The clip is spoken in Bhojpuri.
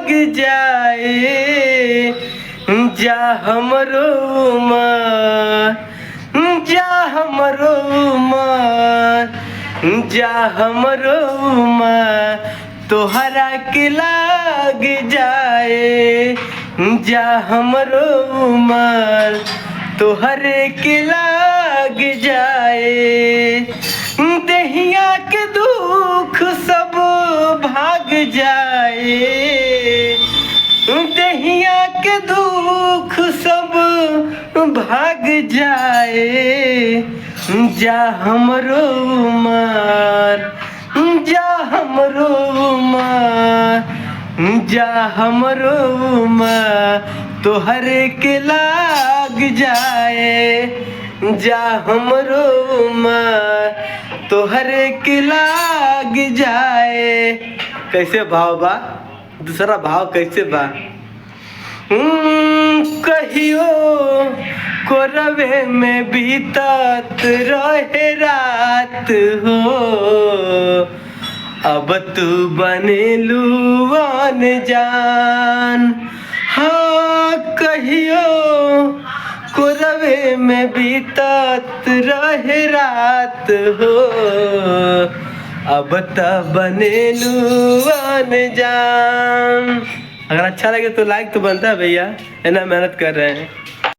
लाग जाए, जा हमरो उमर, जा हमरो उमर, जा हमरो उमर तोहरा के लाग जाए, जा हमरो उमर तोहरे के लाग जाए। दहिया के दुख सब भाग जाए, दहिया के दुख सब भाग जाए, जा हमरो उमर, जा हमरो उमर, जा हमरो उमर तोहरे के लाग जाए, जा हमरो उमर तोहरे के लाग जाए। कैसे भाव बा? दूसरा भाव कैसे बा? कहियो कोरवे में बीतत रहे रात हो, अब तू बनेलू अनजान। हाँ कहियो कोरवे में बीतत रहे रात हो, अब त बनेलू अनजान। अगर अच्छा लगे तो लाइक तो बनता है भैया, है ना, मेहनत कर रहे हैं।